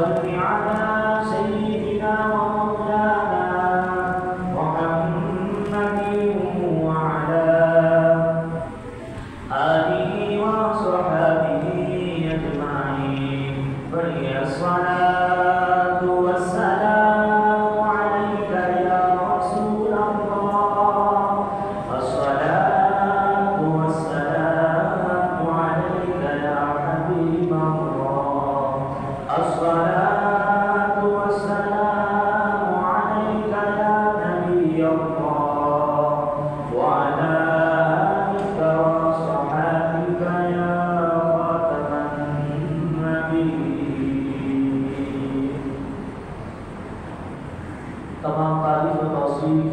صل على سيدنا ومولانا محمد وعلى آله وصحبه أجمعين. بڑی الصلاة والسلام عليك يا رسول الله. الصلاة والسلام عليك يا حبيب الله. الصلاة والسلام عليك يا نبي الله وعلى آلك وصحبك يا خاتم النبيين. تمام تعریف و توصیف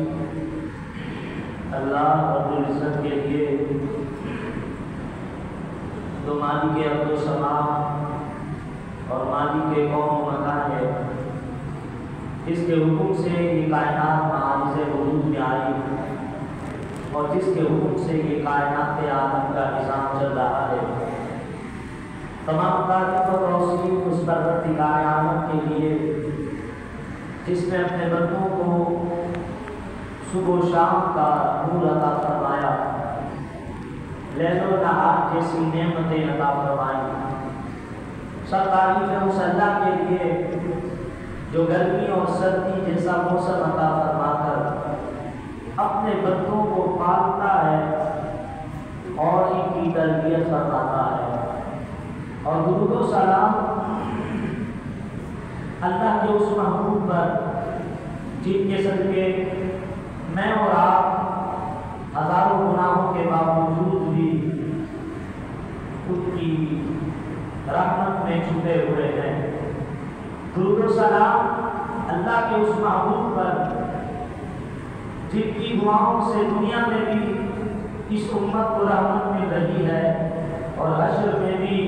اللہ رب العزت کے لیے جو مالک ارض و سما اور مالک قوم و مکان ہے، جس کے حکم سے یہ کائنات معارض وجود میں آئی اور جس کے حکم سے یہ کائنات عالم کا نظام چل رہا ہے. تمام تعریف و توصیف اس پروردگار عالم کے لیے جس نے اپنے بندوں کو صبح و شام کا نور عطا فرمایا، لیل و نہار جیسی نعمتیں عطا فرمائی. سب تعریف ہے اس اللہ کے لیے جو گرمی اور سردی جیسا موسم عطا فرما کر اپنے بندوں کو پالتا ہے اور ان کی تربیت فرماتا ہے. اور درود و سلام اللہ کے اس محبوب پر جن کے صدقے میں اور آپ ہزاروں گناہوں کے باوجود بھی ان کی رحمت میں چھپے ہوئے ہیں. درود و سلام اللہ کے اس محبوب پر جن کی دعاؤں سے دنیا میں بھی اس امت کو رحمت مل رہی ہے اور حشر میں بھی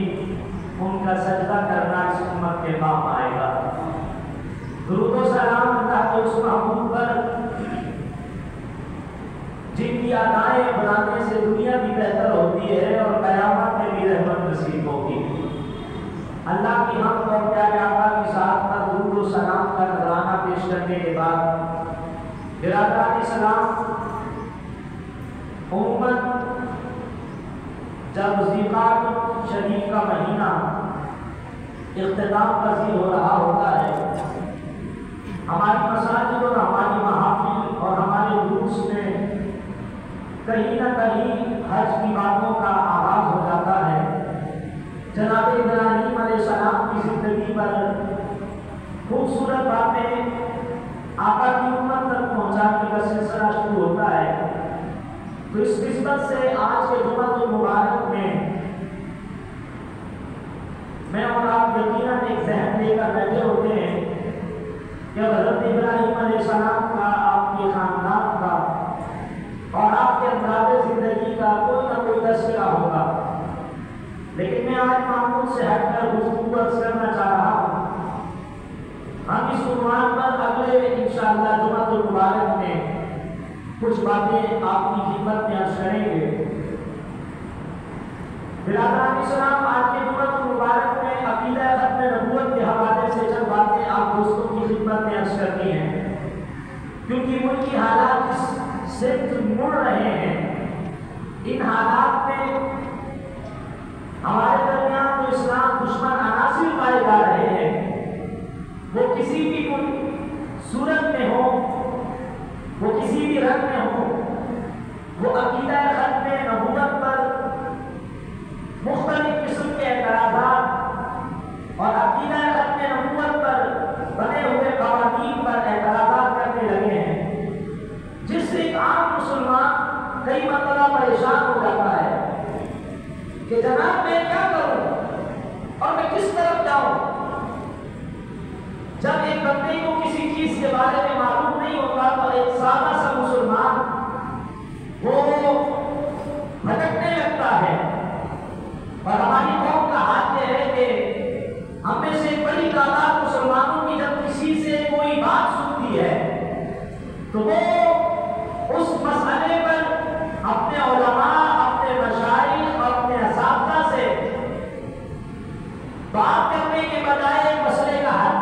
ان کا سجدہ کرنا اس امت کے کام آئے گا. درود و سلام اللہ کے اس محبوب پر جن کی ادائیں بنانے سے دنیا بھی بہتر ہوتی ہے اور قیامت میں بھی رحمت نصیب ہوگی. اللہ کی حمد اور پیارے آقا کی ساتھ پر درود و سلام کا نذرانہ پیش کرنے کے بعد برادران اسلام، عموماً جب ذیقعدہ شریف کا مہینہ اختتام پذیر ہو رہا ہوتا ہے، ہماری مساجد اور ہماری محافل اور ہمارے دروس میں کہیں نہ کہیں حج کی باتوں کا آغاز ہو جاتا ہے. جناب ابراہیم علیہ السلام کی زندگی پر خوبصورت باتیں آقا کی امت تک پہنچانے کا سلسلہ شروع ہوتا ہے. تو اس نسبت سے آج کے جمعہ المبارک میں اور آپ یقیناً ایک ذہن لے کر بیٹھے ہوتے ہیں کہ حضرت ابراہیم علیہ السلام کا، آپ کے خاندان کا اور آپ کے انداز زندگی کا کوئی نہ کوئی تذکرہ ہوگا. لیکن میں آج معمول سے ہٹ کر گفتگو کرنا چاہ رہا ہوں. ہم اس عنوان پر اگلے انشاءاللہ جمعہ المبارک میں کچھ باتیں آپ کی خدمت میں عرض کریں گے. برادران اسلام، آج کے جمعہ المبارک میں عقیدہ ختم نبوت کے حوالے سے چند باتیں آپ دوستوں کی خدمت میں عرض کرنی ہیں، کیونکہ ملکی حالات جس سمت مڑ رہے ہیں، ان حالات میں ہمارے درمیان جو اسلام دشمن عناصر پائے جا رہے ہیں وہ کسی بھی صورت میں ہو، وہ کسی بھی رنگ میں ہو، وہ عقیدہ ختم نبوت پر مختلف قسم کے اعتراضات اور عقیدہ ختم نبوت پر بنے ہوئے قوانین پر اعتراضات کرنے لگے ہیں، جس سے ایک عام مسلمان کئی مرتبہ پریشان ہو جاتا ہے کہ جناب میں کیا کروں اور میں کس طرف جاؤں. جب ایک بندے کو کسی چیز کے بارے میں معلوم نہیں ہوتا تو ایک سادہ سا مسلمان وہ بھٹکنے لگتا ہے. اور ہماری قوم کا حال یہ ہے کہ ہم میں سے بڑی تعداد مسلمانوں کی جب کسی سے کوئی بات سنتی ہے تو وہ اس مسئلے پر اپنے علماء، اپنے مشائخ، اپنے اساتذہ سے بات کرنے کے بجائے مسئلے کا حل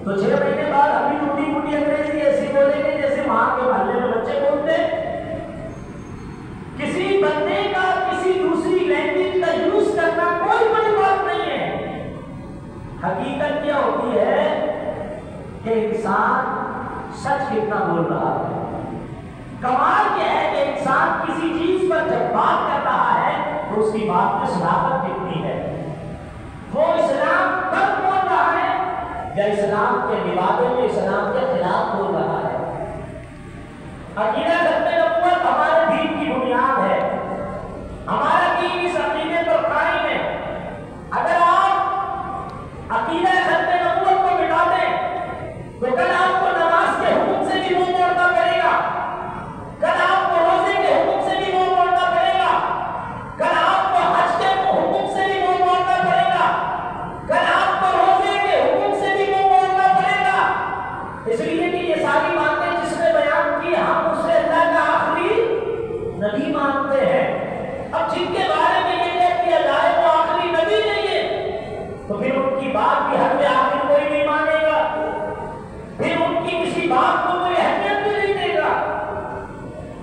تو 6 مہینے بعد ابھی ٹوٹی پھوٹی انگریزی ایسی بولیں گے جیسے وہاں کے محلے میں بچے بولتے. کسی بندے کا کسی دوسری لینگویج کا یوز کرنا کوئی بڑی بات نہیں ہے. حقیقت کیا ہوتی ہے کہ انسان سچ کتنا بول رہا ہے. کمال یہ ہے کہ انسان کسی چیز پر جب بات کر رہا ہے تو اس کی بات میں صداقت کتنی ہے. وہ اسلام پر بول رہا ہے یا اسلام کے نوادے میں اسلام کے خلاف بول رہا ہے. عقیدہ ختم نبوت ہمارے دین کی بنیاد ہے. ہمارا دین اس عقیدے پر قائم ہے. اگر آپ عقیدہ ختم نبوت کو مٹا دیں تو کل آپ کو نماز کے حکم سے بھی منہ موڑنا پڑے گا. کل آپ کو روزے کے حکم سے بھی منہ موڑنا پڑے گا. کل آپ کو حج کے حکم سے بھی منہ موڑنا پڑے گا. کل آپ کو روزے کے حکم سے بھی منہ موڑنا پڑے گا. اس لیے کہ یہ ساری باتیں جس نے بیان کی ہم اسے اللہ کا آخری نبی مانتے ہیں. اب جن کے بارے میں یہ کہہ دیا جائے وہ آخری نبی نہیں ہے تو پھر ان کی بات بھی حد آخر کوئی نہیں مانے گا. پھر ان کی کسی بات کو کوئی اہمیت بھی نہیں دے گا.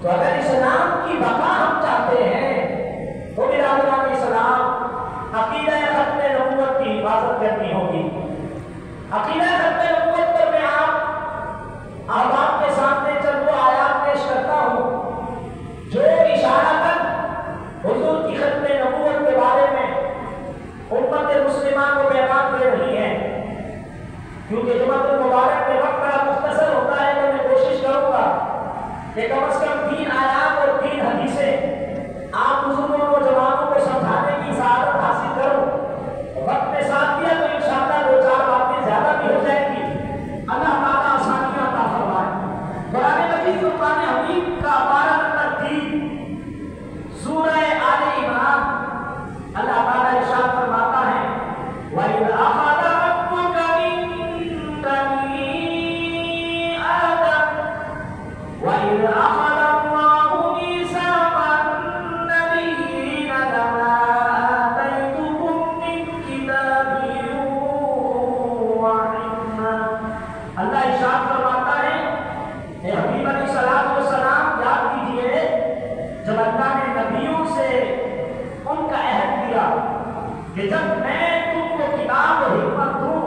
تو اگر اسلام کی بقا ہم چاہتے ہیں تو برادران اسلام عقیدہ ختم نبوت کی حفاظت کرنی ہوگی. عقیدہ ختم نبوت پر میں آپ کے سامنے چند وہ آیات پیش کرتا ہوں جو اشارتاً حضور کی ختم نبوت کے بارے میں امت مسلمہ کو پیغام دے رہی ہیں. کیونکہ جمعۃ المبارک میں وقت بڑا مختصر ہوتا ہے تو میں کوشش کروں گا کہ کم از کم 3 آیات اور 3 حدیثیں آپ بزرگوں کو جوانوں کو سمجھانے کی سعادت حاصل کروں. وقت میں ساتھ دیا تو انشاءاللہ 2-4 باتیں زیادہ بھی ہو جائیں گی. اللہ تعالیٰ آسانیاں عطا فرمائے. قرآن مجید قرآن حمید کا پارہ نمبر 3 سورہ آل عمران اللہ تعالیٰ ارشاد فرماتا ہے وَإِذْ أَخَذَ رَبُّكَ مِن بَنِي آدَمَ وَإِذْ أَخَذَ اللَّهُ مِيثَاقَ النَّبِيِّينَ لَمَا آتَيْتُكُم مِّن كِتَابٍ وَحِكْمَةٍ. اللہ ارشاد فرماتا ہے اے حبیب علیہ الصلوۃ والسلام یاد کیجئے جب اللہ نے نبیوں سے ان کا عہد دیا کہ جب میں تم کو کتاب و حکمت دوں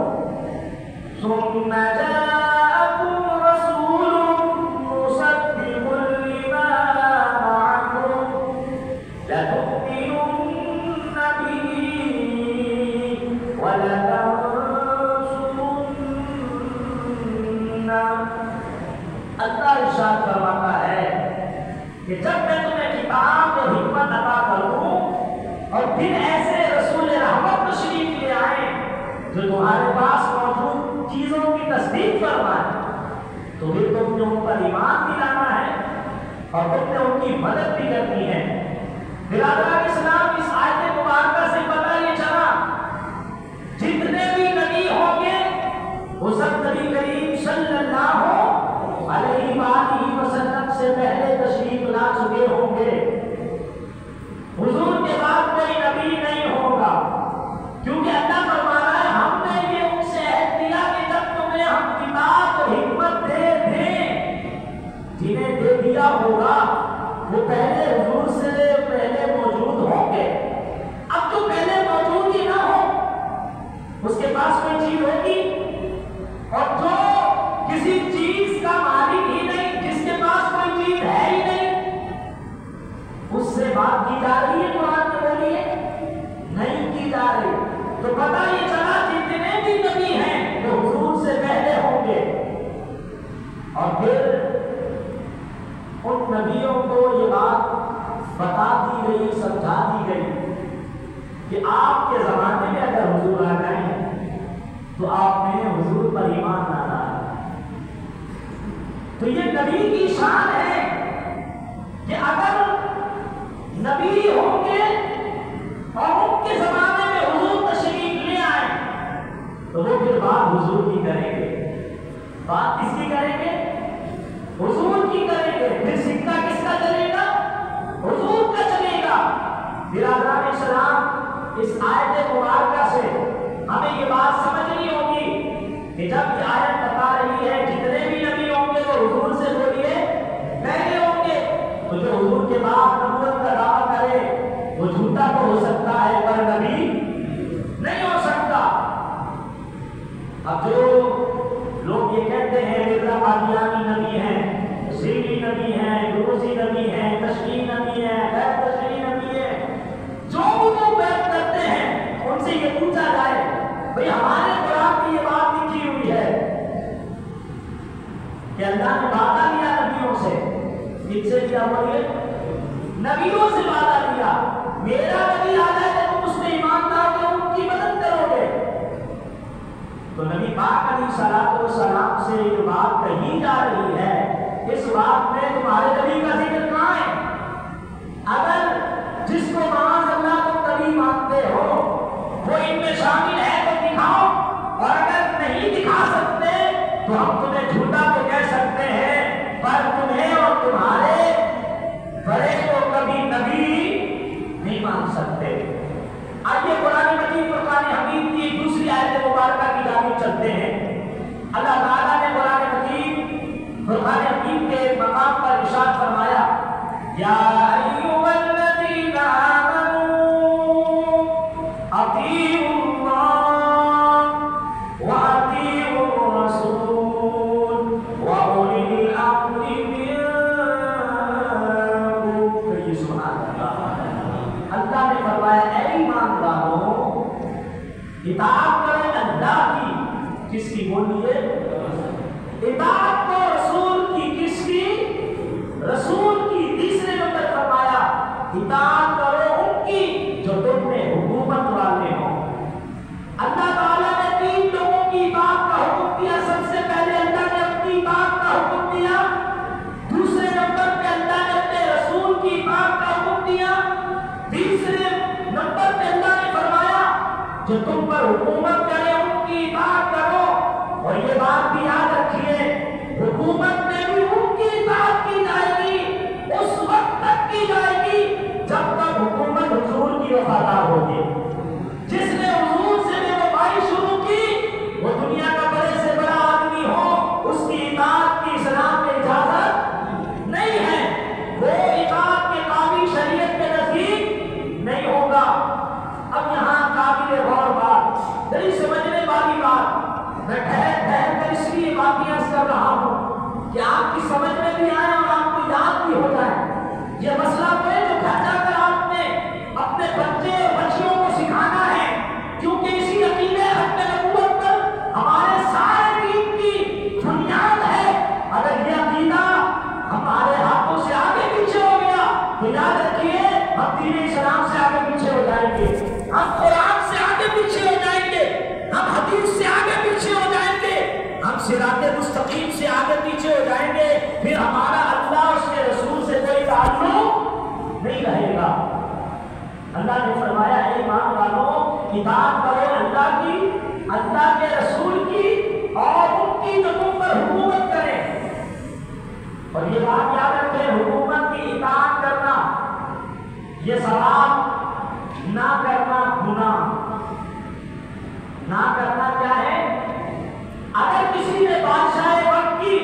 ثم جاءكم رسول مصدق لما معكم لتؤمنن به اللہ ارشاد فرماتا ہے کہ جب میں تمہیں کتاب اور حکمت عطا کروں اور پھر ایسے رسول رحمت تشریف لے آئیں جو تمہارے پاس موجود چیزوں کی تصدیق فرمائے تو پھر تم نے ان پر ایمان بھی لانا ہے اور تم نے ان کی مدد بھی کرنی ہے. برادران اسلام اس آیت مبارکہ سے پتہ یہ چلا جتنے بھی نبی ہوں گے وہ سب نبی کریم صلی اللہ علیہ وآلہ وسلم سے پہلے تشریف لا چکے ہوں گے. حضور کے بعد کوئی نبی نہیں ہوگا کیونکہ اللہ فرما رہا ہے ہم نے یہ ان سے عہد دیا کہ جب تمہیں ہم کتاب و حکمت دے دیں جنہیں دے دیا ہوگا وہ پہلے حضور سے پہلے موجود ہوں گے. اب تو پہلے موجود ہی نہ ہو اس کے پاس کوئی چیز ہوگی اور جو کسی چیز کا مالک ہی نہیں جس کے پاس کوئی چیز ہے ہی نہیں اس سے بات کی جا رہی ہے قرآن میں بولیے نہیں کی جا رہی. تو پتہ یہ چلا جتنے بھی نبی ہیں وہ حضور سے پہلے ہوں گے اور پھر ان نبیوں کو یہ بات بتا دی گئی سمجھا دی گئی کہ آپ کے زمانے میں اگر حضور آ جائیں تو آپ نے حضور پر ایمان لانا ہے. تو یہ نبی کی شان ہے کہ اگر نبی ہوں گے اور ان کے زمانے میں حضور تشریف لے آئے تو وہ پھر بات حضور کی کریں گے. بات کس کی کریں گے؟ حضور کی کریں گے. پھر سکہ کس کا چلے گا؟ حضور کا چلے گا. برادران اسلام اس آیت مبارکہ سے ہمیں یہ بات سمجھنی ہوگی کہ جب یہ آیت اب جو لوگ یہ کہتے ہیں مرزا قادیانی نبی ہیں، سیری نبی ہیں، گروزی نبی ہیں، تشریح نبی ہیں، غیر تشریح نبی ہیں، جو وہ بیعت کرتے ہیں ان سے یہ پوچھا جائے بھئی ہمارے قرآن میں یہ بات لکھی ہوئی ہے کہ اللہ نے وعدہ لیا نبیوں سے، کن سے کیا بولیے؟ نبیوں سے وعدہ لیا، میرا نبی آ جائے تو تم اس میں ایمان لاؤ گے، ان کی مدد کرو گے۔ تو نبی پاک علیہ السلام سے یہ بات کہی جا رہی ہے، اس بات میں تمہارے نبی کا ذکر کہاں ہے؟ اگر جس کو معاذ اللہ تم نبی مانتے ہو وہ ان میں شامل ہے تو دکھاؤ، اور اگر نہیں دکھا سکتے تو ہم تمہیں جھوٹا تو کہہ سکتے ہیں، پر تمہیں اور تمہارے بڑے کو کبھی نبی نہیں مان سکتے۔ آئیے قرآن مجید فرقان حمید کی دوسری آیت مبارکہ کی جانب چلتے ہیں۔ اللہ تعالیٰ نے قرآن مجید فرقان حمید کے مقام پر ارشاد فرمایا، یا ایھا الذین آمنوا اطیعوا اللہ واطیعوا الرسول واولی الامر منکم۔ سبحان اللہ، اللہ نے فرمایا اے ایمان والو اطاعت کرو اللہ کی، کس کی بولیے؟ اطاعت کو رسول کی، کس کی؟ رسول کی۔ تیسرے نمبر فرمایا اطاعت کرو ان کی جو تم میں حکومت والے ہوں۔ اللہ تعالیٰ نے تین لوگوں کی اطاعت کا حکم دیا، سب سے پہلے اللہ نے اپنی اطاعت کا حکم دیا، دوسرے نمبر پہ اللہ نے اپنے رسول کی اطاعت کا حکم دیا، تیسرے نمبر پہ اللہ نے فرمایا جو تم پر حکومت کرے ان کی اطاعت کرو۔ اور یہ بات بھی یاد رکھیے، حکومت میں بھی ان کی اطاعت کی جائے گی، اس وقت تک کی جائے گی جب تک حکومت حضور کی وفادار ہوگی۔ جس نے حضور سے بے وفائی شروع کی وہ دنیا کا بڑے سے بڑا آدمی ہو، اس کی اطاعت کی اسلام میں اجازت نہیں ہے، وہ اطاعت کے قابل شریعت کے نزدیک نہیں ہوگا۔ اب یہاں قابل غور بات، بڑی سمجھنے والی بات، میں ٹھہر کر اس لیے باتیں کر رہا ہوں کہ آپ کی سمجھ میں بھی آئے اور آپ کو یاد بھی ہو جائے۔ یہ مسئلہ تو ہے جو گھر جا کر آپ نے اپنے بچے اور بچیوں کو سکھانا ہے، کیونکہ اسی عقیدے ختم نبوت پر ہمارے سارے دین کی بنیاد ہے۔ اگر یہ عقیدہ ہمارے ہاتھوں سے آگے پیچھے ہو گیا تو یاد رکھیے ہم دین اسلام سے آگے پیچھے ہو جائیں گے، ہم قرآن سے آگے پیچھے ہو جائیں گے، ہم حدیث سے آگے پیچھے ہو جائیں گے، ہم صراط مستقیم سے آگے پیچھے ہو جائیں گے، پھر ہمارا اللہ اور اس کے رسول سے کوئی تعلق نہیں رہے گا۔ اللہ نے فرمایا اے ایمان والوں اطاعت کرو اللہ کی، اللہ کے رسول کی، اور ان کی جو تم پر حکومت کرے۔ اور یہ بات یاد رکھیں، حکومت کی اطاعت کرنا یہ ثواب، نہ کرنا گناہ۔ نہ کرنا کیا ہے؟ اگر کسی نے بادشاہ وقت کی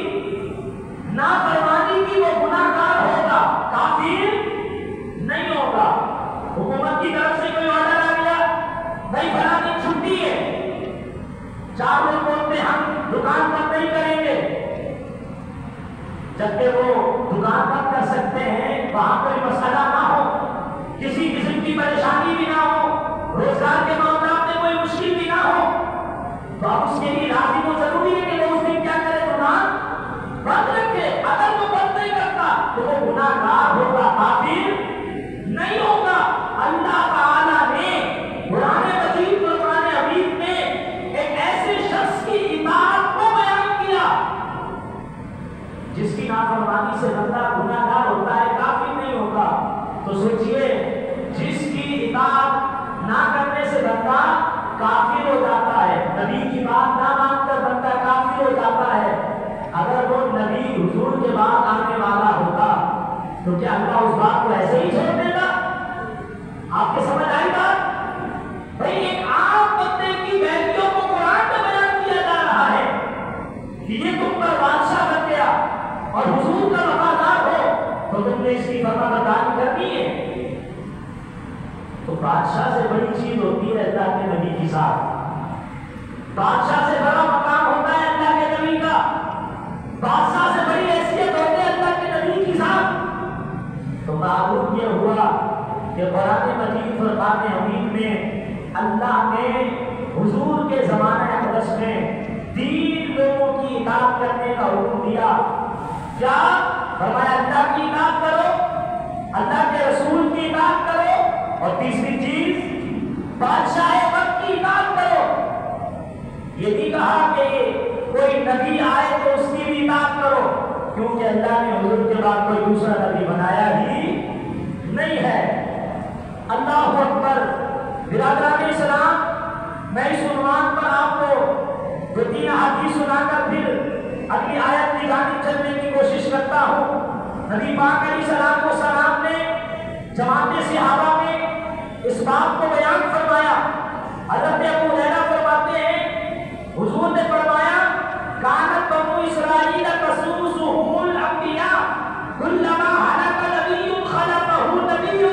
نافرمانی کی وہ گناہ گار ہوگا، کافر نہیں ہوگا۔ حکومت کی طرف سے کوئی آرڈر آ گیا بھائی فلاں دن چھٹی ہے، 4 لوگ بولتے ہم دکان بند نہیں کریں گے، جبکہ وہ دکان بند کر سکتے ہیں، وہاں کوئی مسئلہ نہ ہو، کسی قسم کی پریشانی بھی نہ ہو، روزگار کے معاملات میں کوئی مشکل بھی نہ ہو، تو اب اس کے لیے راضی کو ضروری ہے کہ وہ اس دن کیا کرے؟ دکان بند رکھے۔ اگر وہ بند نہیں کرتا تو وہ گناہ گار ہوگا، کافر نہیں ہوگا۔ اللہ تعالیٰ نے قرآن مجید اور قرآن حمید میں ایک ایسے شخص کی اطاعت کو بیان کیا جس کی نافرمانی سے بندہ گناہ گار ہوتا ہے، کافر نہیں ہوگا۔ تو سوچئے جس کی اطاعت نہ کرنے سے بندہ کافر ہو جاتا ہے، نبی کی بات نہ مان کر بندہ کافر ہو جاتا ہے، اگر وہ نبی حضور کے بعد آنے والا ہوتا تو کیا اللہ اس بات کو ایسے ہی چھوڑ دے گا؟ آپ کے سمجھ آئی بات؟ بھئی ایک عام بندے کی بیٹیوں کو قرآن میں بیان کیا جا رہا ہے کہ یہ تم پر بادشاہ بن گیا اور حضور کا وفادار ہو تو تم نے اس کی فرما برداری کرنی ہے۔ تو بادشاہ سے بڑی چیز ہوتی ہے اللہ کے نبی کی ساتھ، بادشاہ سے بڑا مقام حمید میں اللہ نے حضور کے زمانہ اقدس میں 3 لوگوں کی اطاعت کرنے کا حکم دیا. کیا فرمایا؟ اللہ کی اطاعت کرو، اللہ کے رسول کی اطاعت کرو، اور تیسری چیز بادشاہ وقت کی اطاعت کرو. یہ بھی کہا کہ کوئی نبی آئے تو اس کی بھی اطاعت کرو، کیونکہ اللہ نے حضور کے بعد کوئی دوسرا نبی بنایا ہی نہیں ہے. اللہ اکبر. برادران اسلام، میں اس عنوان پر آپ کو 2-3 حدیث سنا کر پھر اگلی آیت کی جانب چلنے کی کوشش کرتا ہوں. نبی پاک علیہ السلام نے جماعت صحابہ میں اس بات کو بیان فرمایا. حضرت ابو ہریرہ فرماتے ہیں حضور نے فرمایا کانت بنو اسرائیل تسوسهم الانبیاء کلما ہلک نبی خلفہ نبی.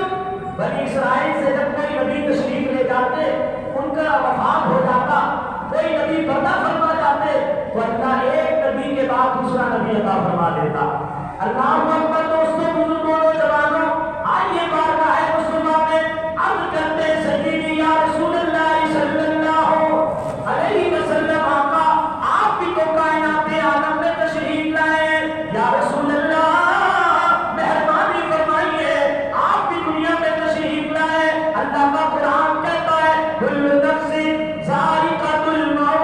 بنی اسرائیل سے جب کوئی نبی تشریف لے جاتے، ان کا وفات ہو جاتا، کوئی نبی پردہ فرما جاتے، تو اللہ ایک نبی کے بعد دوسرا نبی عطا فرما دیتا. اللہ اکبر. دوستوں، بزرگوں، نوجوانوں، آئیے بارگاہ مصطفیٰ میں عرض کرتے سیدی یا رسول اللہ صلی اللہ علیہ وسلم، آقا آپ بھی تو کائنات عالم میں تشریف لائے، یا رسول اللہ مہربانی فرمائیے آپ بھی دنیا میں تشریف لائے. اللہ کا قرآن کہتا ہے کل نفس ذائقۃ الموت،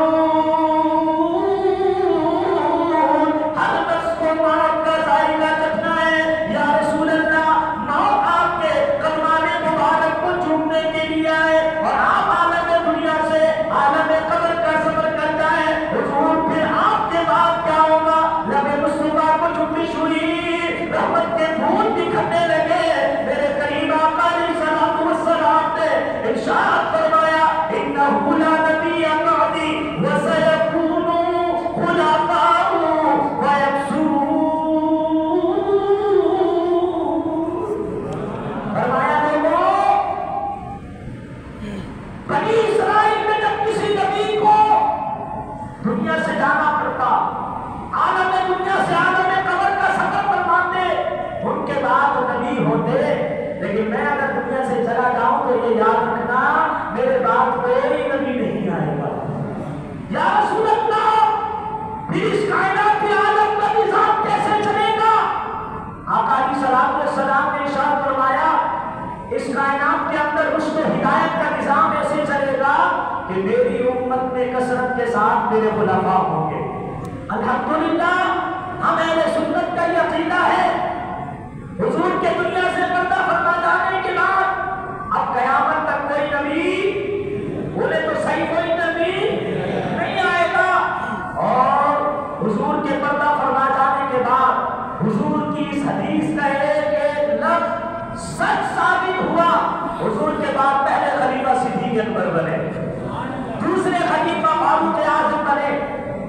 ہر نفس کو موت کا ذائقہ چکھنا ہے. یا رسول اللہ موت آپ کے قدمان مبارک کو چومنے کے لیے آئے اور آپ عالم دنیا سے عالم قبر کا سفر کر جائیں. حضور پھر آپ کے بعد کیا ہوگا؟ لب مصطفیٰ کو جنبش ہوئی، رحمت کے پھول بکھرنے لگے. میرے قریب آقا علیہ الصلوۃ والسلام نے ارشاد فرمایا انہ لا نبی بعدی وسیکون خلفاء ویکثرون. فرمایا لوگوں، بنی اسرائیل میں جب کسی نبی کو دنیا سے جانا پڑتا، عالم دنیا سے عالم قبر کا سفر فرماتے، ان کے بعد نبی ہوتے. لیکن میں اگر دنیا سے چلا جاؤں تو یہ یاد رکھنا میرے بعد کوئی نبی نہیں آئے گا. یا رسول اللہ پھر اس کائنات کے عالم کا نظام کیسے چلے گا؟ آقا علیہ الصلوۃ والسلام نے ارشاد فرمایا اس کائنات کے اندر رشد و ہدایت کا نظام ایسے چلے گا کہ میری امت میں کثرت کے ساتھ میرے خلفاء ہوں گے. الحمدللہ ہم اہل سنت کا یہ عقیدہ ہے حضور کے دنیا سے پردہ فرما جانے کے بعد اب قیامت تک کوئی نبی، بولے تو صحیح، کوئی نبی نہیں آئے گا. اور حضور کے پردہ فرما جانے کے بعد حضور کی اس حدیث کا ایک لفظ سچ ثابت ہوا. حضور کے بعد پہلے خلیفہ صدیق اکبر بنے، دوسرے خلیفہ فاروق اعظم بنے،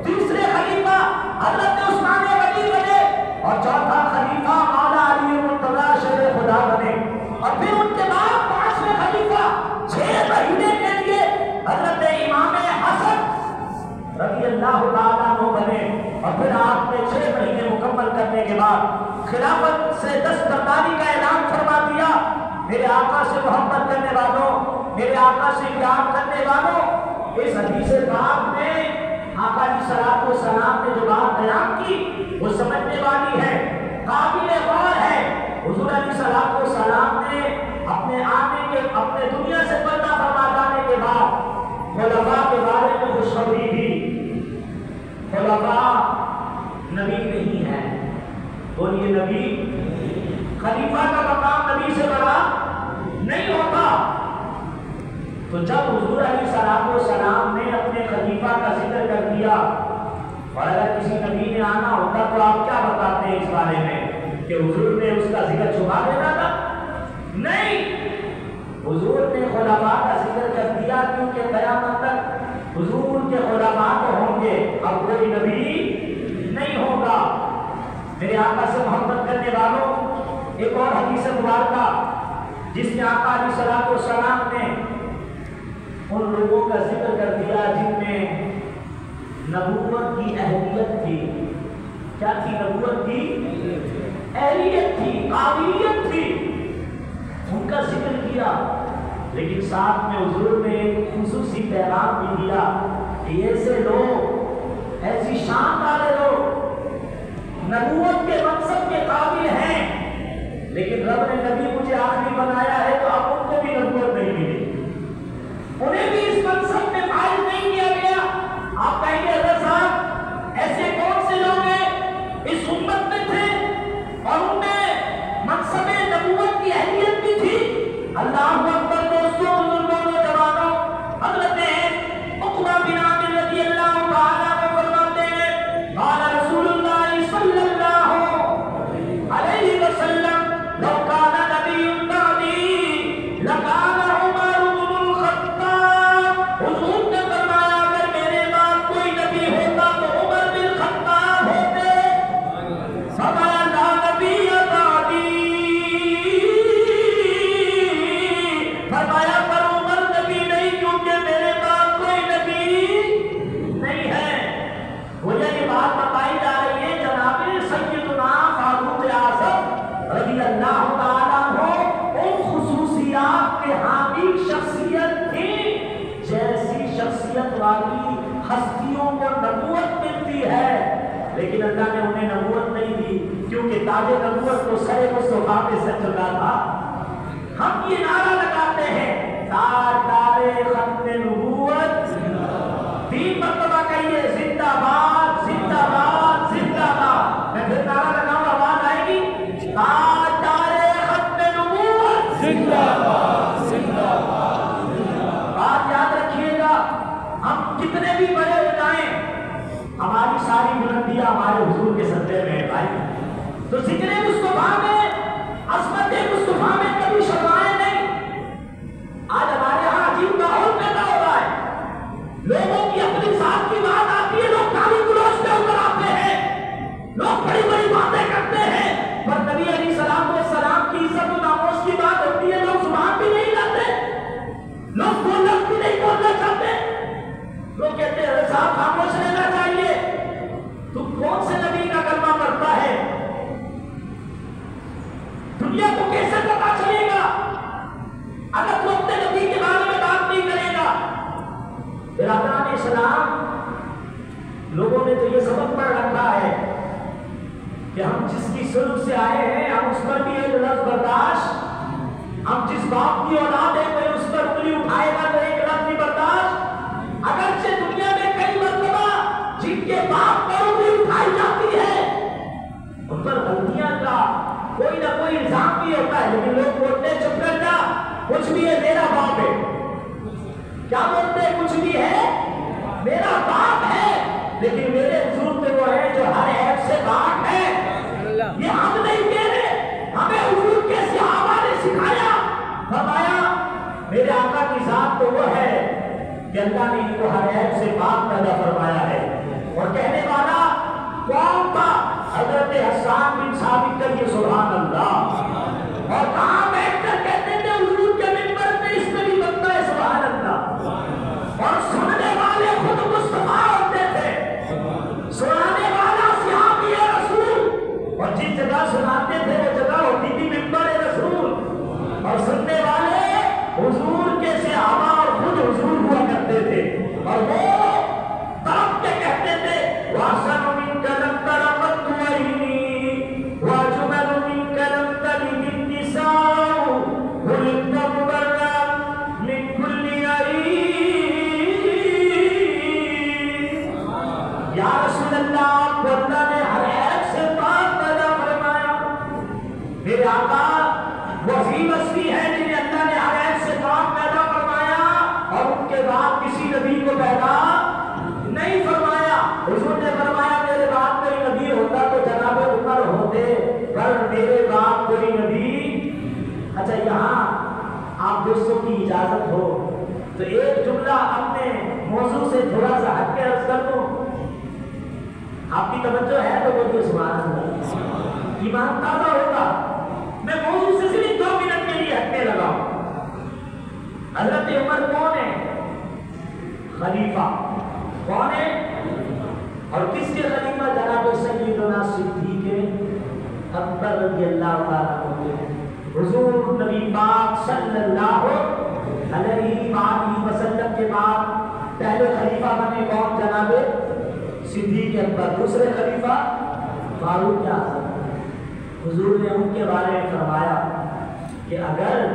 تیسرے خلیفہ حضرت عثمان غنی بنے، اور چوتھا خلیفہ مولا علی مرتضیٰ شیر خدا بنے. اور پھر ان کے بعد 5ویں خلیفہ 6 مہینے کے لیے حضرت امام حسن رضی اللہ تعالیٰ عنہ بنے. اور پھر آپ نے 6 مہینے مکمل کرنے کے بعد خلافت سے دستبرداری کا اعلان فرما دیا. میرے آقا سے محبت کرنے والوں، میرے آقا سے پیار کرنے والوں، اس حدیث پاک میں آقا علیہ الصلوۃ والسلام نے جو بات بیان کی وہ سمجھنے والی ہے، قابل غور ہے. حضور علیہ الصلوۃ والسلام نے اپنے دنیا سے پردہ فرما جانے کے بعد خلفاء کے بارے میں خوشخبری دی. خلفاء نبی نہیں ہے، بولیے نبی. خلیفہ کا مقام نبی سے بڑا نہیں ہوتا. تو جب حضور علیہ الصلوۃ والسلام نے اپنے خلیفہ کا ذکر کر دیا، اور اگر کسی نبی نے آنا ہوتا تو آپ کیا بتاتے ہیں اس بارے میں کہ حضور نے اس کا ذکر چھپا دینا تھا؟ نہیں، حضور نے خلفاء کا ذکر کر دیا کیونکہ قیامت تک حضور کے خلفاء تو ہوں گے، اب کوئی نبی نہیں ہوگا. میرے آقا سے محبت کرنے والوں، ایک اور حدیث مبارکہ جس میں آقا علیہ الصلوۃ والسلام نے ان لوگوں کا ذکر کر دیا جن میں نبوت کی اہلیت تھی. کیا تھی؟ نبوت کی اہلیت تھی، قابلیت تھی. ان کا ذکر کیا لیکن ساتھ میں حضور نے ایک خصوصی پیغام بھی دیا کہ ایسے لوگ، ایسی شان والے لوگ نبوت کے منصب کے قابل ہیں، لیکن رب نے نبی مجھے آخری بنایا ہے تو اب ان کو بھی نبوت نہیں ملی، انہیں بھی اس منصب میں فائز نہیں کیا گیا۔ آپ کہیں گے حضرت صاحب ایسے کون سے لوگ ہیں اس امت میں تھے اور ان میں منصب نبوت کی اہلیت بھی تھی؟ اللہ اکبر دوستوں، بزرگوں، نوجوانوں، حضرت عقبہ بن عامر رضی اللہ تعالیٰ عنہ فرماتے ہیں قال رسول اللہ صلی اللہ علیہ وسلم لو کان نبی بعدی لکان عمر بن الخطاب، حضور نے فرمایا اگر میرے بعد کوئی نبی ہوتا تو عمر بن الخطاب ہوتے، فرمایا لا نبی بعدی، فرمایا پر عمر نبی نہیں کیونکہ میرے بعد کوئی نبی نہیں ہے۔ مجھے یہ بات بتائی جا رہی ہے جناب سیدنا فاروق اعظم رضی اللہ تعالیٰ عنہ ان خصوصیات کے حامل شخصیت تھی جیسی شخصیت والی ہستیوں کو نبوت ملتی ہے، لیکن اللہ نے انہیں نبوت نہیں دی کیونکہ تاج نبوت تو سر مصطفیٰ پہ سے چلا تھا۔ ہم یہ نعرہ لگاتے ہیں تاجدار ختم نبوت، 3 مرتبہ کہیے زندہ باد زندہ باد زندہ باد۔ میں پھر نعرہ لگاؤں، آواز آئے گی، تاجدار ختم نبوت زندہ باد زندہ باد۔ بات یاد رکھیے گا، ہم کتنے بھی بڑے ہو جائیں ہماری ساری بلندیاں ہمارے حضور کے صدقے میں ہے بھائی۔ تو ذکر مصطفیٰ میں، عظمت مصطفیٰ میں کبھی شرمائے نہیں۔ آج ہمارے ہاں عجیب ماحول پیدا ہو رہا ہے، لوگوں کی اپنی ذات کی بات آتی ہے، لوگ گالی گلوچ پہ اتر آتے ہیں، لوگ بڑی بڑی باتیں کرتے ہیں، پر نبی علیہ السلام کی عزت و ناموس کی بات ہوتی ہے لوگ زبان بھی نہیں لاتے، لوگ دو لفظ بھی نہیں بولنا چاہتے، لوگ کہتے ہیں صاحب خاموش رہنا چاہیے۔ تو کون سے نبی کا کلمہ پڑھتا ہے؟ دنیا کو کیسے پتا چلے گا اگر تو اپنے نبی کے بارے میں بات نہیں کرے گا؟ برادران اسلام، لوگوں نے تو یہ سبق پڑھ رکھا ہے کہ ہم جس کی سلب سے آئے ہیں ہم اس پر بھی ایک لفظ برداشت، ہم جس باپ کی اولاد ہے کوئی اس پر انگلی اٹھائے گا تو ایک لفظ بھی برداشت۔ اگرچہ دنیا میں کئی مرتبہ جن کے باپ پر انگلی اٹھائی جاتی ہے ان پر غلطیاں کا کوئی نہ کوئی الزام بھی ہوتا ہے، لیکن لوگ بولتے ہیں چپ کر جا، کچھ بھی ہے میرا باپ ہے۔ کیا بولتے ہیں؟ کچھ بھی ہے میرا باپ ہے، لیکن میرے حضور پہ وہ ہے جو ہر عیب سے پاک ہے۔ یہ ہم نہیں کہہ رہے، ہمیں حضور کے صحابہ نے سکھایا، فرمایا میرے آقا کی ذات تو وہ ہے کہ اللہ نے ان کو ہر عیب سے پاک پیدا فرمایا ہے۔ اور کہنے والا کون تھا؟ حضرت حسان بن ثابت کریے سبحان اللہ۔ اور کہاں بیٹھ کر کہتے تھے حضور کے منبر پہ اس میں بھی بنتا ہے سبحان اللہ، اور سننے والے خود مصطفیٰ ہوتے تھے، سنانے والا صحابی رسول، اور جس جگہ سناتے تھے وہ جگہ ہوتی تھی منبر رسول، اور سننے والے حضور کے صحابہ اور خود حضور ہوا کرتے تھے، اور وہ طرف کے کہتے تھے وَأَحْسَنُ مِنْكَ لَمْ تَرَ قَطُّ عَيْنِي وَأَجْمَلُ مِنْكَ لَمْ تَلِدِ النِّسَاءُ خُلِقْتَ مُبَرَّأً مِنْ كُلِّ عَيْبٍ۔ یا رسول اللہ، آپ کو اللہ نے ہر عیب سے پاک پیدا فرمایا۔ میرے آقا وہ عظیم ہستی ہے جنہیں اللہ نے ہر عیب سے پاک پیدا فرمایا اور ان کے بعد کسی نبی کو پیدا نہیں فرمایا۔ حضور نے فرمایا میرے بعد کوئی نبی ہوتا تو جناب عمر ہوتے، پر میرے بعد کوئی نبی۔ اچھا، یہاں آپ دوستوں کی اجازت ہو تو ایک جملہ اپنے موضوع سے تھوڑا سا ہٹ کے عرض کر دوں، آپ کی توجہ ہے تو بولیے سبحان اللہ، ایمان تازہ ہوگا۔ میں موضوع سے صرف 2 منٹ کے لیے ہٹنے لگا ہوں۔ حضرت عمر کون ہے؟ خلیفہ کون ہے؟ اور کس کے خلیفہ؟ جناب سیدنا صدیق اکبر رضی اللہ تعالیٰ عنہ۔ حضور نبی پاک صلی اللہ علیہ وسلم کے بعد پہلے خلیفہ بنے کون؟ جناب صدیق اکبر، دوسرے خلیفہ فاروق اعظم۔ حضور نے ان کے بارے میں فرمایا کہ اگر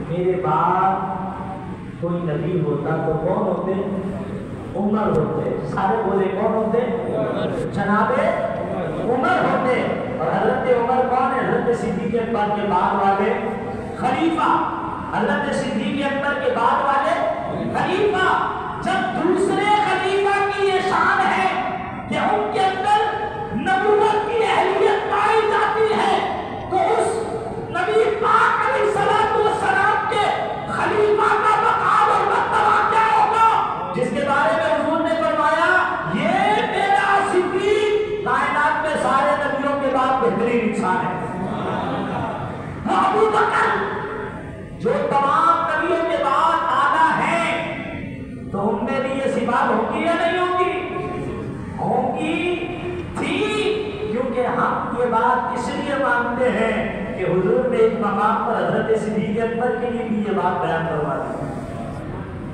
میرے بعد کوئی نبی ہوتا تو کون ہوتے؟ عمر ہوتے۔ سارے بولے کون ہوتے؟ جناب عمر ہوتے۔ اور حضرت عمر کون ہے؟ حضرت صدیق اکبر کے بعد والے خلیفہ، حضرت صدیق اکبر کے بعد والے خلیفہ۔ جب دوسرے خلیفہ کی یہ شان ہے کہ ان کے اندر نبوت کی اہلیت پائی جاتی ہے، تو اس نبی پاک علیہ السلام کے خلیفہ کا مقام اور مرتبہ کیا ہوگا، جس کے بارے میں حضور نے فرمایا یہ میرا صدیق کائنات میں سارے نبیوں کے بعد بہترین انسان ہے۔ وہ ابو بکر جو تمام نبیوں کے بعد آنا ہے، تو ان میں بھی یہ صفات ہوگی یا نہیں ہوگی؟ ہوگی تھی، کیونکہ ہم یہ بات اس لیے مانتے ہیں کہ حضور نے ایک مقام پر حضرت صدیق اکبر کے لیے بھی یہ بات بیان کروا دی۔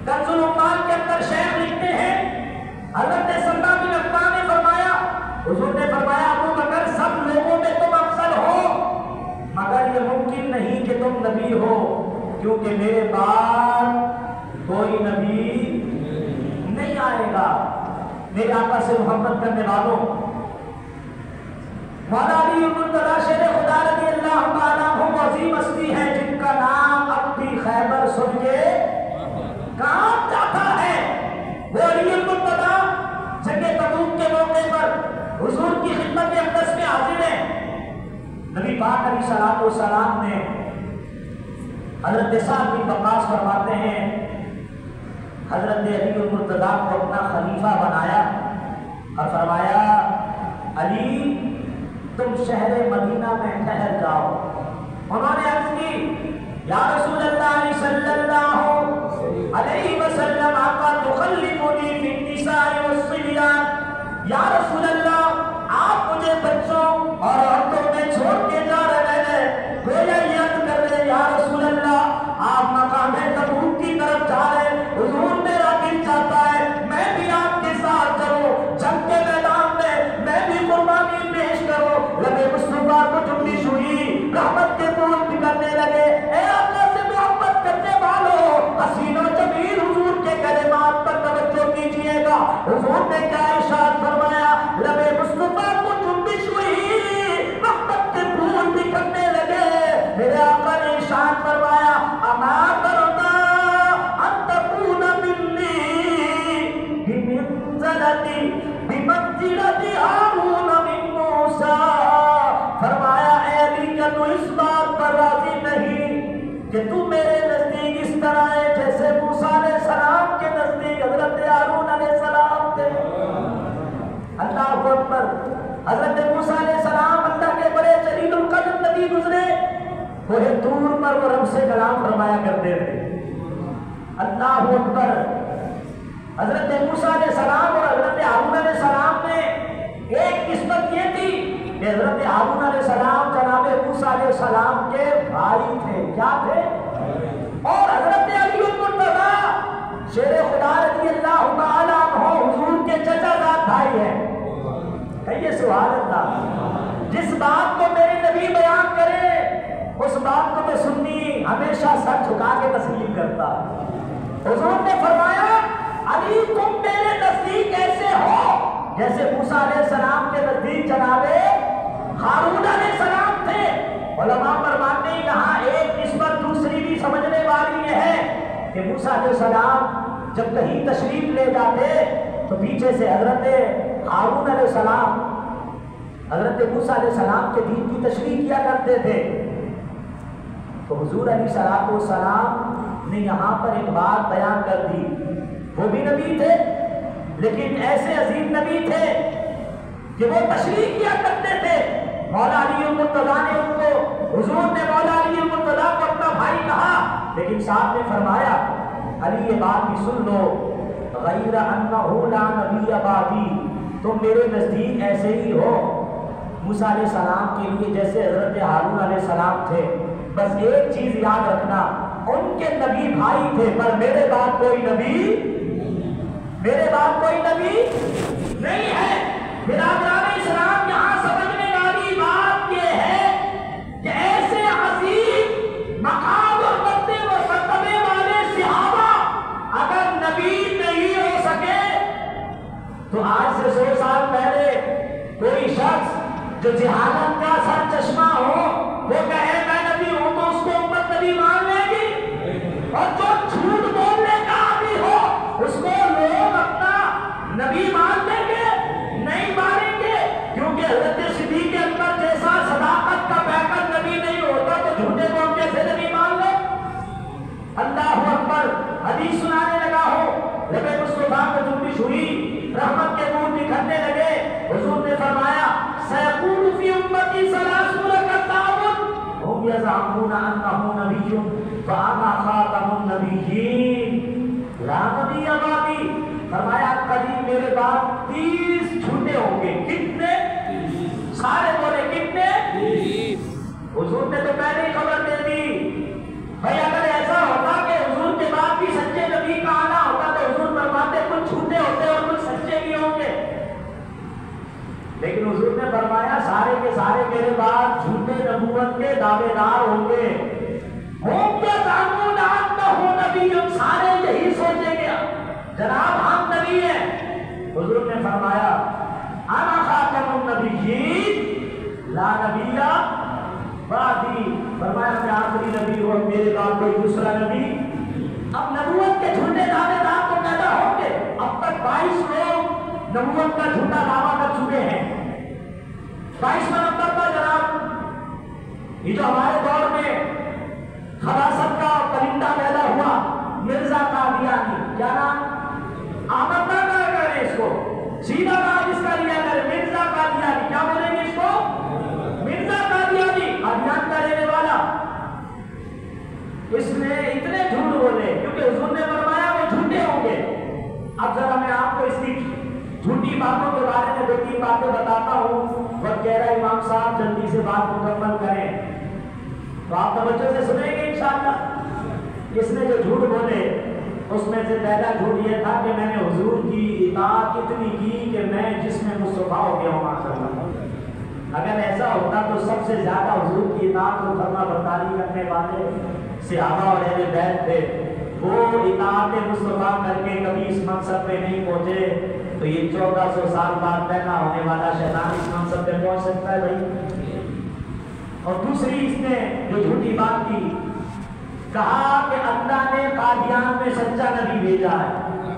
کنز العمال کے اندر شیخ لکھتے ہیں حضرت سلمہ بن عفان نے فرمایا، حضور نے فرمایا ابو بکر سب لوگوں میں تم افضل ہو، مگر یہ ممکن نہیں کہ تم نبی ہو، کیونکہ میرے بعد کوئی نبی نہیں آئے گا۔ میرے آقا سے محبت کرنے والوں، مولا علی المرتضی شیر خدا رضی اللہ تعالیٰ عنہ عظیم ہستی ہے جن کا نام اب بھی خیبر سن کے کام جاتا ہے۔ وہ علی المرتضی جنگ تبوک کے موقع پر حضور کی خدمت اقدس میں حاضر ہیں۔ نبی پاک علیہ السلام نے حضرت سعد بن وقاص فرماتے ہیں حضرت علی المرتضی کو اپنا خلیفہ بنایا اور فرمایا علی تم شہر مدینہ میں ٹھہر جاؤ۔ انہوں نے عرض کی یا رسول اللہ صلی اللہ علیہ وسلم آقا تخلفنی فی النساء والصبیان، یا رسول اللہ آپ مجھے بچوں اور عورتوں میں چھوڑ کے جا رہے ہیں، گویا یہ عرض کر رہے یا رسول اللہ آپ مقام تبوک کی طرف جا رہے، حضور میرا دل چاہتا ہے میں بھی آپ کے ساتھ چلوں، جنگ کے میدان میں بھی قربانی پیش کرو۔ لبے مصطفیٰ کو جنبش ہوئی، رحمت کے پھول بکھرنے لگے۔ اے آقا سے محبت کرنے والوں، حسین و جمیل حضور کے کلمات پر توجہ کیجئے گا۔ حضور نے کیا ارشاد فرمایا؟ لبے مصطفیٰ کو جنبش ہوئی، رحمت کے پھول بکھرنے لگے۔ میرے آقا نے ارشاد فرمایا اما ترضا ان تکون منی بمنزلتی بمنزلتی ہارون من موسیٰ۔ فرمایا اے علی کیا تو اس بات پر راضی نہیں کہ تو میرے نزدیک اس طرح ہے جیسے موسیٰ علیہ السلام کے نزدیک حضرت ہارون علیہ السلام تھے؟ اللہ اکبر۔ حضرت موسیٰ علیہ السلام اللہ کے بڑے جلیل القدر نبی گزرے، کوہ طور پر وہ رب سے کلام فرمایا کرتے تھے۔ اللہ اکبر۔ حضرت موسیٰ علیہ السلام اور حضرت ہارون علیہ السلام میں ایک نسبت یہ تھی کہ حضرت ہارون علیہ السلام جناب موسیٰ علیہ السلام کے بھائی تھے۔ کیا تھے؟ اور حضرت علی المرتضی شیر خدا رضی اللہ تعالیٰ عنہ حضور کے چچا زاد بھائی ہیں۔ کہیے سبحان اللہ۔ جس بات کو میرے نبی بیان کرے اس بات کو میں سنی ہمیشہ سر جھکا کے تسلیم کرتا۔ حضور نے فرمایا علی تم میرے نزدیک ایسے ہو جیسے موسیٰ علیہ السلام کے نزدیک جناب ہارون علیہ السلام تھے۔ علماء فرماتے ہیں یہاں ایک نسبت دوسری بھی سمجھنے والی یہ ہے کہ موسیٰ علیہ السلام جب کہیں تشریف لے جاتے تو پیچھے سے حضرت ہارون علیہ السلام حضرت موسیٰ علیہ السلام کے دین کی تشریح کیا کرتے تھے۔ تو حضور علیہ السلام نے یہاں پر ایک بات بیان کر دی۔ وہ بھی نبی تھے لیکن ایسے عظیم نبی تھے کہ وہ تشریح کیا کرتے تھے۔ مولا علی المرتضی نے ان کو، حضور نے مولا علی المرتضی کو اپنا بھائی کہا، لیکن صاحب نے فرمایا علی یہ بات بھی سن لو، غیر انہ لا نبی بعدی، تم میرے نزدیک ایسے ہی ہو موسیٰ علیہ السلام کے لیے جیسے حضرت ہارون علیہ السلام تھے۔ بس ایک چیز یاد رکھنا، ان کے نبی بھائی تھے، پر میرے بعد کوئی نبی نہیں ہے۔ برادران اسلام، یہاں سمجھنے والی بات یہ ہے کہ ایسے عظیم مقام اور مرتبے والے صحابہ اگر نبی نہیں ہو سکے تو آج سے 100 سال پہلے کوئی شخص جو جہالت کا سر چشمہ ہو وہ کہے میں نبی ہوں تو اس کو امت نبی مان لے گی، اور جو جھوٹ بولنے کا عادی ہو اس کو لوگ اپنا نبی مان لیں گے؟ نہیں مانیں گے، کیونکہ حضرت صدیق اکبر جیسا صداقت کا پیکر نبی نہیں ہوتا تو جھوٹے کو ہم کیسے نبی مان لیں؟ اللہ اکبر۔ حدیث سنانے لگا ہو، جب مصطفیٰ کو جنبش ہوئی، رحمت کے نور بکھرنے لگے، حضور نے فرمایا سیکون فی امتی 30 کذاب ہم یزعمون انہ نبی فانا خاتم النبیین لا نبی بعدی۔ فرمایا قریب میرے بعد 30 جھوٹے ہوں گے۔ کتنے؟ سارے بولے کتنے؟ حضور نے تو پہلے ہی خبر دے دی۔ بھائی اگر ایسا ہوتا کہ حضور کے بعد بھی سچے نبی کا آنا ہوتا تو حضور فرماتے کچھ جھوٹے ہوتے اور کچھ سچے بھی ہوں گے، لیکن حضور نے فرمایا سارے کے سارے میرے بعد جھوٹے نبوت کے دعوے دار ہوں گے۔ ہم کیا قانون آتا ہو نبی، ہم سارے یہی سوچیں گے جناب ہم نبی ہیں۔ حضور نے فرمایا انا خاتم النبیین لا نبی بعدی، فرمایا میں آخری نبی ہوں، میرے بعد کوئی دوسرا نبی۔ اب نبوت کے جھوٹے دعوے دار تو پیدا ہوں گے۔ اب تک 22 لوگ نبوت کا جھوٹا دعویٰ کر چکے ہیں۔ 22واں نمبر پر جناب یہ جو ہمارے دور میں خباثت کا پرندہ پیدا ہوا، مرزا قادیانی، کیا نام؟ احمد نہ کہا کریں اس کو، سیدھا نام اس کا لیا کریں، مرزا قادیانی۔ کیا بولیں گے اس کو؟ مرزا قادیانی، ادیان کا رہنے والا۔ اس نے اتنے جھوٹ بولے کیونکہ حضور نے فرمایا وہ جھوٹے ہوں گے۔ اب ذرا میں آپ کو اس کی جھوٹی باتوں کے بارے میں 2-3 باتیں بتاتا ہوں، وقت کہہ رہا امام صاحب جلدی سے بات مکمل کریں تو آپ توجہ سے سنیں گے انشاءاللہ۔ اس نے جو جھوٹ بولے اس میں سے پہلا جھوٹ یہ تھا کہ میں نے حضور کی اطاعت اتنی کی کہ میں جسم مصطفیٰ ہو گیا ہوں ماشاءاللہ۔ اگر ایسا ہوتا تو سب سے زیادہ حضور کی اطاعت و فرما برداری کرنے والے صحابہ اور اہل بیت تھے، وہ اطاعت مصطفیٰ کر کے کبھی اس منصب پہ نہیں پہنچے، تو یہ 1400 سال بعد پیدا ہونے والا شیطان اس منصب پہ پہنچ سکتا ہے بھائی؟ اور دوسری اس نے جو جھوٹی بات کی، کہا کہ اللہ نے قادیان میں سچا نبی بھیجا ہے،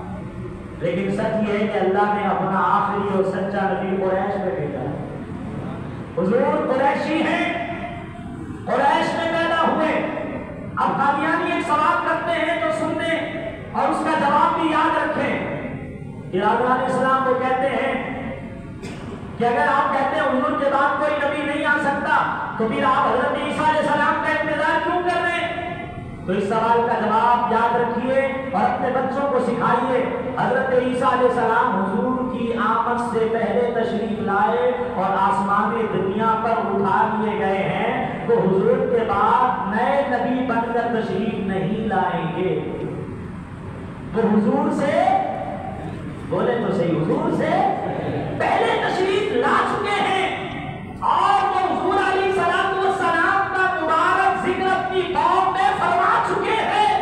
لیکن سچ یہ ہے کہ اللہ نے اپنا آخری اور سچا نبی قریش میں بھیجا ہے۔ حضور قریشی ہیں، قریش میں پیدا ہوئے۔ اب قادیانی ایک سوال کرتے ہیں تو سن لیں اور اس کا جواب بھی یاد رکھیں۔ ارادہ علیہ السلام کو کہتے ہیں کہ اگر آپ کہتے ہیں حضور کے بعد کوئی نبی نہیں آ سکتا تو پھر آپ حضرت عیسیٰ علیہ السلام کا انتظار کیوں کر رہے ہیں؟ تو اس سوال کا جواب یاد رکھیے اور اپنے بچوں کو سکھائیے۔ حضرت عیسیٰ علیہ السلام حضور کی آمد سے پہلے تشریف لائے اور آسمان دنیا پر اٹھا لیے گئے ہیں، تو حضور کے بعد نئے نبی بن کر تشریف نہیں لائیں گے۔ وہ حضور سے بولے تو صحیح، حضور سے پہلے تشریف لا چکے ہیں، اور وہ حضور علیہ السلام کا مبارک ذکر اپنی قوم میں فرما چکے ہیں۔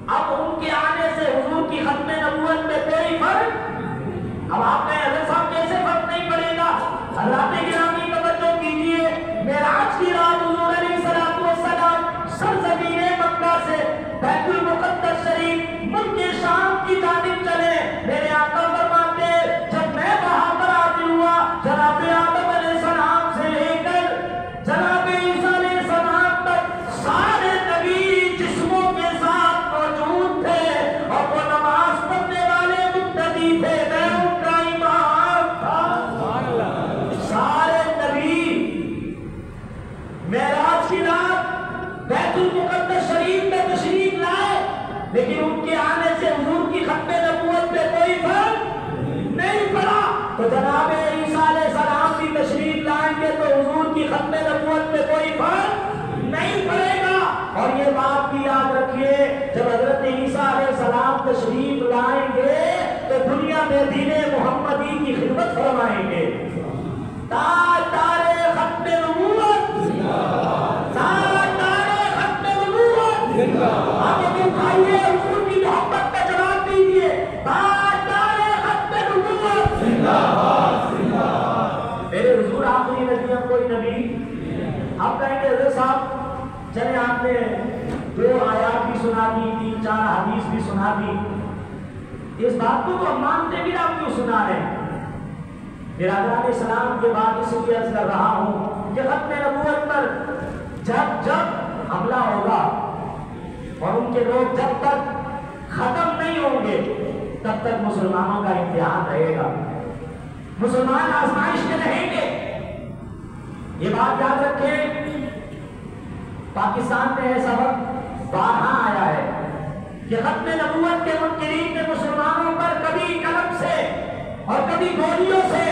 اب ان کے آنے سے حضور کی ختم نبوت میں کوئی فرق؟ اب آپ کہیں حضرت صاحب کیسے فرق نہیں پڑے گا؟ حضرات گرامی توجہ کیجیے، معراج کی رات حضور علیہ السلام سرزمین مکہ سے بیت المقدس شریف ملک شام کی جانب چلے۔ میرے آقا فرماتے جب میں وہاں پر حاضر ہوا، جناب آدم علیہ السلام سے لے کر جناب عیسیٰ علیہ السلام تک سارے نبی جسموں کے ساتھ موجود تھے، اور وہ نماز پڑھنے والے مقتدی تھے، میں ان کا امام تھا۔ سارے نبی معراج کی رات بیت المقدس شریف میں تشریف لائے، لیکن ان کے آنے سے حضور کی ختم نبوت پہ کوئی فرق نہیں پڑا۔ تو جناب عیسیٰ علیہ السلام بھی تشریف لائیں گے تو حضور کی ختم نبوت پہ کوئی فرق نہیں پڑے گا۔ اور یہ بات بھی یاد رکھیے، جب حضرت عیسیٰ علیہ السلام تشریف لائیں گے تو دنیا میں دین محمدی کی خدمت فرمائیں گے۔ تاجدار ختم نبوت، تاجدار ختم نبوت، آگے بھی اٹھائیے، حضور کی محبت کا جواب دیجیے، تاجدار ختم نبوت۔ میرے حضور آخری نبی ہم کوئی نبی؟ آپ کہیں گے حضرت صاحب چلے آپ نے 2 آیات بھی سنا دی، 3-4 حدیث بھی سنا دی، اس بات کو تو ہم مانتے بھی آپ کیوں سنا رہے ہیں؟ برادران اسلام کے بعد اس لیے عرض کر رہا ہوں کہ ختم نبوت پر جب حملہ ہوگا اور ان کے لوگ جب تک ختم نہیں ہوں گے تب تک مسلمانوں کا امتحان رہے گا، مسلمان آزمائش میں رہیں گے۔ یہ بات یاد رکھیں، پاکستان میں ایسا وقت بارہا آیا ہے کہ ختم نبوت کے منکرین نے مسلمانوں پر کبھی قلم سے اور کبھی گولیوں سے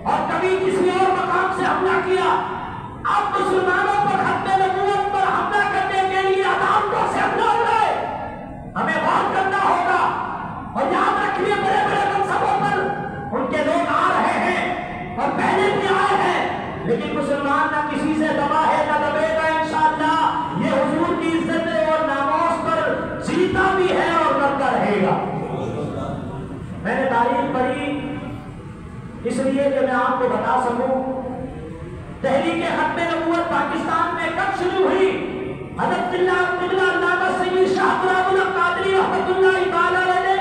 اور کبھی کسی اور مقام سے حملہ کیا۔ اب مسلمانوں پر ختم نبوت پر حملہ کرنے کے لیے عدالتوں سے حملہ ہو رہا ہے، ہمیں غور کرنا ہوگا۔ اور یاد رکھیے بڑے بڑے منصبوں پر ان کے لوگ آ رہے ہیں اور پہلے بھی آئے ہیں، لیکن مسلمان نہ کسی سے دبا ہے نہ دبے گا انشاءاللہ۔ یہ حضور کی عزت اور ناموس پر جیتا بھی ہے اور لڑتا رہے گا۔ میں نے تاریخ پڑھی اس لیے کہ میں آپ کو بتا سکوں تحریک ختم نبوت پاکستان میں کب شروع ہوئی۔ حضرت علامہ سید شاہ غلام اللہ قادری رحمۃ اللہ تعالی علیہ نے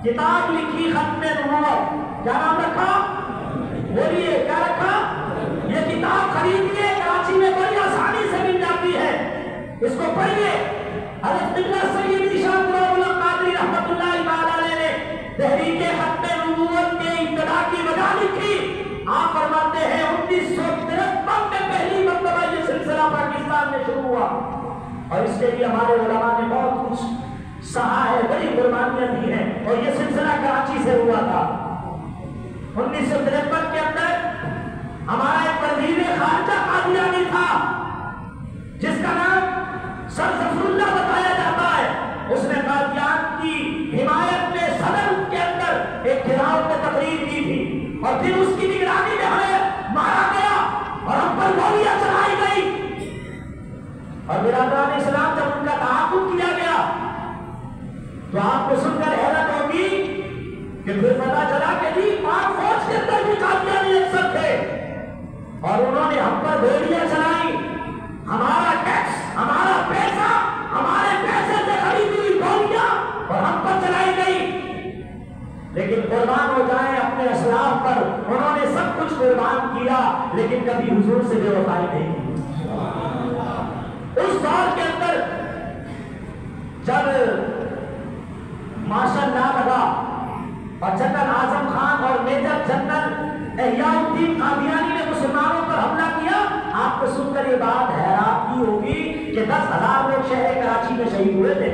کتاب لکھی ختم نبوت، کیا نام رکھا؟ بولیے کیا رکھا؟ یہ کتاب خریدیے، کراچی میں بڑی آسانی سے مل جاتی ہے، اس کو پڑھیے۔ حضرت سید شاہ غلام اللہ قادری رحمۃ اللہ تعالی علیہ نے تحریک ختم نبوت کے ابتدا کی وجہ لکھی۔ آپ فرماتے ہیں 1953 میں پہلی مرتبہ یہ سلسلہ پاکستان میں شروع ہوا، اور اس کے لیے ہمارے علماء نے بہت کچھ سہا ہے، بڑی قربانیاں دی ہیں، اور یہ سلسلہ کراچی سے ہوا تھا۔ 1953 کے اندر ہمارا ایک وزیر خارجہ قادیانی تھا جس کا نام سر ظفر اللہ بتایا جاتا ہے۔ اس نے قادیان کی حمایت میں صدر کے اندر ایک گھیراؤ میں تقریر کی تھی، اور پھر اس کی نگرانی میں ہمیں مارا گیا اور ہم پر گولیاں چلائی گئی۔ اور برادران اسلام جب ان کا تعاقب کیا گیا تو آپ کو سن کر حیرت ہوگی کہ پھر پتا چلا کہ جی پاک فوج کے اندر بھی قادیانی افسر تھے، اور انہوں نے ہم پر گولیاں چلائی۔ ہمارا ٹیکس، ہمارا پیسہ، ہمارے پیسے سے خریدی ہوئی گولیاں اور ہم پر چلائی گئی۔ لیکن قربان ہو جائیں اپنے اسلاف پر، انہوں نے سب کچھ قربان کیا لیکن کبھی حضور سے بے وفائی نہیں کی۔ اس دور کے اندر جب مارشل لا لگا اور جنرل اعظم خان اور میجر جنرل احیاء الدین قادیانی نے مسلمانوں پر حملہ کیا، آپ کو سن کر یہ بات حیران کی ہوگی کہ 10,000 لوگ شہر کراچی میں شہید ہوئے تھے۔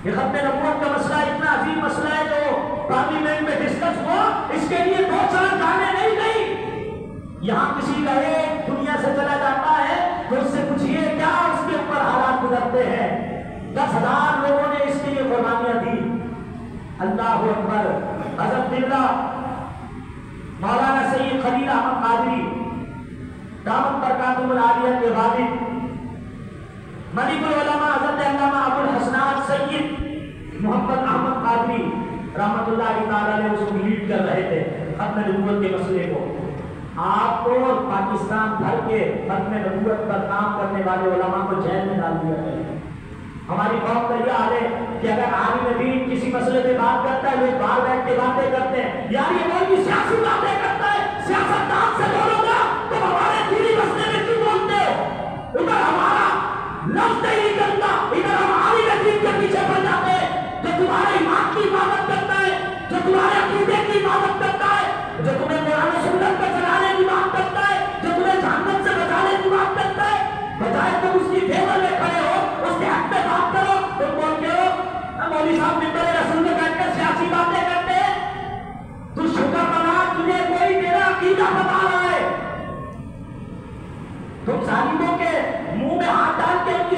یہ ختم نبوت کا مسئلہ اتنا عظیم مسئلہ ہے جو پارلیمنٹ میں ڈسکس ہوا، اس کے لیے 2-4 گانے نہیں گئی۔ یہاں کسی کا ایک دنیا سے چلا جاتا ہے تو اس سے پوچھئے کیا اس کے اوپر حالات گزرتے ہیں۔ 10,000 لوگوں نے اس کے لیے قربانیاں دی۔ اللہ اکبر۔ حضرت قبلہ مولانا سید خلیل احمد قادری دامت برکاتہم العالیہ کے والد ملک العلماء حضرت علامہ ابو الحسنات سید محمد احمد قادری رحمۃ اللہ تعالی علیہ اس کو لیڈ کر رہے تھے ختم نبوت کے مسئلے کو۔ آپ کو پاکستان بھر کے ختم نبوت پر کام کرنے والے علماء کو جیل میں ڈال دیا گیا۔ ہماری قوم کا یہ حال ہے کہ اگر عالم دین کسی مسئلے پہ بات کرتا ہے لوگ باہر بیٹھ کے باتیں کرتے ہیں، یار یہ مولوی سیاسی باتیں کرتا ہے، سیاستدان سے بولو گا تم ہمارے دینی مسئلے میں کیوں بولتے ہو؟ ادھر ہمارا لفظ نہیں کرتا، ادھر ہم عالم دین کے پیچھے پڑ جاتے ہیں جو تمہارے ایمان کی حفاظت کرتا ہے، جو تمہارے عقیدے کی حفاظت کرتا ہے، جو تمہیں قرآن و سنت پہ چلانے کی بات کرتا ہے، جو تمہیں جہنم سے بچانے کی بات کرتا ہے، بجائے تم اس کی فیور میں کھڑے ہو، اس کے حق میں بات کرو، تم بولتے ہو مولوی صاحب ممبر رسول میں بیٹھ کر سیاسی باتیں کرتے ہیں۔ تو شکر بنا تجھے کوئی تیرا عقیدہ بتا رہا ہے۔ تم ظالموں کے منہ میں ہاتھ ڈال کے ان کی